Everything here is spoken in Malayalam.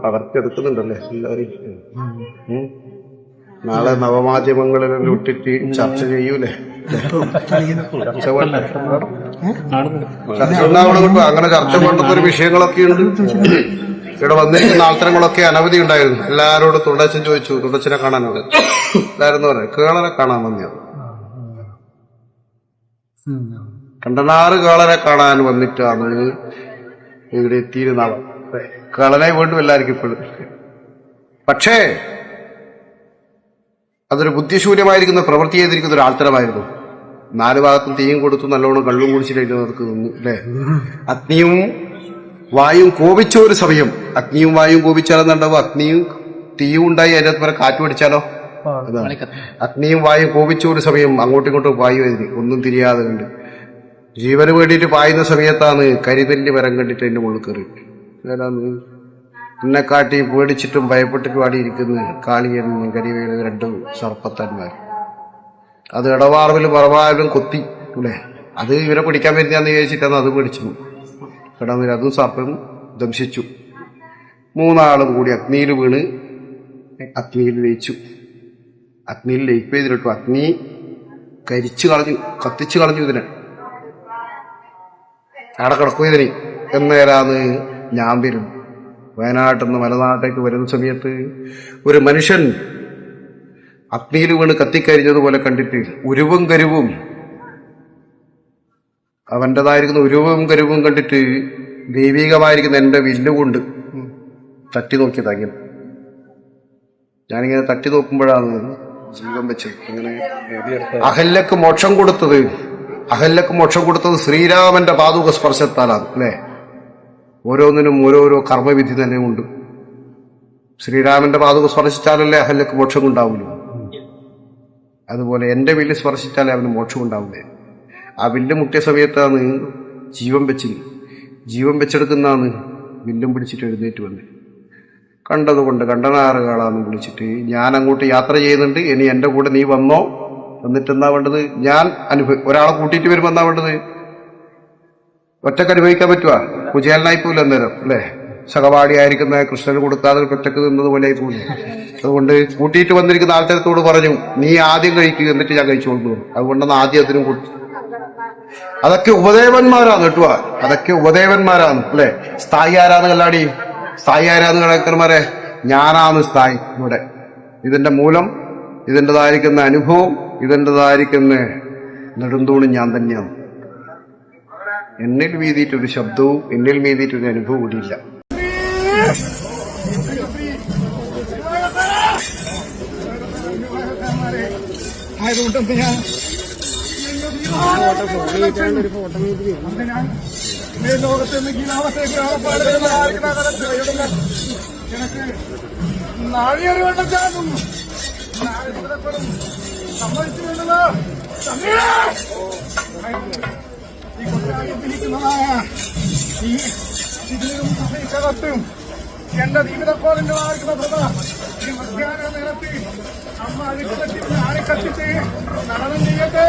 പകർത്തിയെടുക്കുന്നുണ്ടല്ലേ എല്ലാവരും. നാളെ നവമാധ്യമങ്ങളിലെല്ലാം ഇട്ടിട്ട് ചർച്ച ചെയ്യൂലേ? ചർച്ച ഉണ്ടാവണം. അങ്ങനെ ചർച്ച വേണ്ടുന്ന ഒരു വിഷയങ്ങളൊക്കെ ഉണ്ട്. ഇവിടെ വന്നിരിക്കുന്ന ആൾത്തരങ്ങളൊക്കെ അനവധി ഉണ്ടായിരുന്നു. എല്ലാവരോടും തുടച്ചൻ ചോദിച്ചു, തുടച്ചനെ കാണാനോട് എല്ലാവരും പറയാം കേളനെ കാണാൻ വന്നിയാണ്. കണ്ടനാറ് കേളനെ കാണാൻ വന്നിട്ടാണ് ഇവിടെ എത്തിയിരുന്ന ആള്. കേളനെ വീണ്ടും എല്ലാവർക്കും ഇപ്പോഴും. പക്ഷേ അതൊരു ബുദ്ധിശൂന്യമായിരിക്കുന്ന പ്രവൃത്തി ചെയ്തിരിക്കുന്ന ഒരു ആൾത്തരമായിരുന്നു. 4 ഭാഗത്തും തീയും കൊടുത്തു, നല്ലോണം കള്ളും കുടിച്ചിട്ട് അവർക്ക് നിന്നു അല്ലേ? അഗ്നിയും വായും കോപിച്ച ഒരു സമയം. അഗ്നിയും വായും കോപിച്ചാലെന്നുണ്ടാവും. അഗ്നിയും തീയും ഉണ്ടായി അതിനകത്ത് വരെ കാറ്റ് പിടിച്ചാലോ? അഗ്നിയും വായും കോപിച്ച ഒരു സമയം. അങ്ങോട്ടും ഇങ്ങോട്ടും വായു എതിരി ഒന്നും തിരിയാതെ കണ്ട് ജീവന് വേണ്ടിയിട്ട് പായുന്ന സമയത്താണ് കരിതലിന്റെ മരം കണ്ടിട്ട് എന്റെ മുകളിൽ കയറി. എന്നെ കാട്ടി പേടിച്ചിട്ടും ഭയപ്പെട്ടിട്ട് പാടിയിരിക്കുന്ന കാളിയനും കരിവേലും 2 സർപ്പത്തന്മാർ. അത് ഇടവാർവിലും പറവാറിലും കൊത്തി അല്ലേ? അത് ഇവരെ പിടിക്കാൻ വരുന്നതാന്ന് വിചാരിച്ചിട്ടാണ് അത് പിടിച്ചു കിടന്നില്ല. അതും സർപ്പം ദംശിച്ചു. 3 ആളും കൂടി അഗ്നിയിൽ വീണ് അഗ്നിയിൽ ലയിച്ചു. അഗ്നിയിൽ ലയിപ്പ് ചെയ്തിട്ടു. അഗ്നി കരിച്ചു കളഞ്ഞു, കത്തിച്ചു കളഞ്ഞു ഇതിനെ. അവിടെ കിടക്കും ഇതിന്. എന്നേരാന്ന് ഞാൻ വരുന്നു. വയനാട്ടിൽ നിന്ന് മലനാട്ടേക്ക് വരുന്ന സമയത്ത് ഒരു മനുഷ്യൻ അഗ്നിയിൽ വീണ് കത്തിക്കരിഞ്ഞതുപോലെ കണ്ടിട്ട് ഉരുവും കരുവും, അവൻ്റെതായിരിക്കുന്ന ഉരുവും കരുവും കണ്ടിട്ട് ദൈവികമായിരിക്കുന്ന എന്റെ വില്ലുകൊണ്ട് തട്ടി നോക്കിയത്. അങ്ങനെ ഞാനിങ്ങനെ തട്ടി നോക്കുമ്പോഴാണ് ജീവൻ വെച്ചത്. അങ്ങനെ അഹല്യക്ക് മോക്ഷം കൊടുത്തത് ശ്രീരാമന്റെ പാദുക സ്പർശത്താലാണ് അല്ലേ? ഓരോന്നിനും ഓരോരോ കർമ്മവിധി തന്നെ ഉണ്ട്. ശ്രീരാമന്റെ പാദുക സ്പർശിച്ചാലല്ലേ അഹല്യക്ക് മോക്ഷം ഉണ്ടാവുള്ളൂ. അതുപോലെ എന്റെ വില്ല് സ്പർശിച്ചാലേ അവന് മോക്ഷം ഉണ്ടാവില്ലേ? ആ വില്ല് മുട്ടിയ സമയത്താണ് ജീവൻ വെച്ചെടുക്കുന്നതാണ് വില്ലും പിടിച്ചിട്ട് എഴുന്നേറ്റ് വന്ന് കണ്ടതുകൊണ്ട് കണ്ടനാറുകളാന്ന് വിളിച്ചിട്ട് ഞാൻ അങ്ങോട്ട് യാത്ര ചെയ്യുന്നുണ്ട്, ഇനി എന്റെ കൂടെ നീ വന്നോ. എന്നിട്ട് എന്താ വേണ്ടത്? ഞാൻ ഒരാളെ കൂട്ടിയിട്ട് വരുമ്പോ എന്താ വേണ്ടത്? ഒറ്റക്ക് അനുഭവിക്കാൻ പറ്റുവാ? കുചേലനായി പോലും അന്നേരം അല്ലേ? സഹപാഠിയായിരിക്കുന്ന കൃഷ്ണന് കൊടുക്കാതെ ഒറ്റക്ക് നിന്നതുപോലെ ആയി പോലും. അതുകൊണ്ട് കൂട്ടിയിട്ട് വന്നിരിക്കുന്ന ആൾക്കാരത്തോട് പറഞ്ഞു, നീ ആദ്യം കഴിക്കുക, എന്നിട്ട് ഞാൻ കഴിച്ചുകൊണ്ടു. അതുകൊണ്ടാണ് ആദ്യം അതിനും കൊടുത്തു. അതൊക്കെ ഉപദേവന്മാരാണ് കേട്ടുവാ. അതൊക്കെ ഉപദേവന്മാരാണ് അല്ലെ? സ്ഥായി ആരാന്ന് കല്ലാടി? സ്ഥായി ആരാന്ന് കളക്കന്മാരെ? ഞാനാണ് സ്ഥായി ഇവിടെ. ഇതിന്റെ മൂലം, ഇതിൻ്റെതായിരിക്കുന്ന അനുഭവം, ഇതിൻ്റെതായിരിക്കുന്ന നെടുന്തൂണും ഞാൻ തന്നെയാണ്. എന്നിൽ വീതിയിട്ടൊരു ശബ്ദവും എന്നിൽ വീതിയിട്ടൊരു അനുഭവം കൂടിയില്ല. ലോകത്തെ നാളിയൊരു വട്ടം ചാകും സമ്മതിച്ചിട്ടുണ്ടല്ലോ. ഈ കൊട്ടാരത്തിരിക്കുന്നതായ ഈ ഇതിലും സഭയ്ക്കകത്തും എന്റെ ജീവിതക്കോലിന്റെ വായിക്കുന്ന പ്രഭ ഈ മധ്യാഹ്ന നേരത്തിൽ അമ്മ അഴിക്കത്തിട്ട് ആരെ കത്തിച്ച് നടനം ചെയ്യട്ടെ.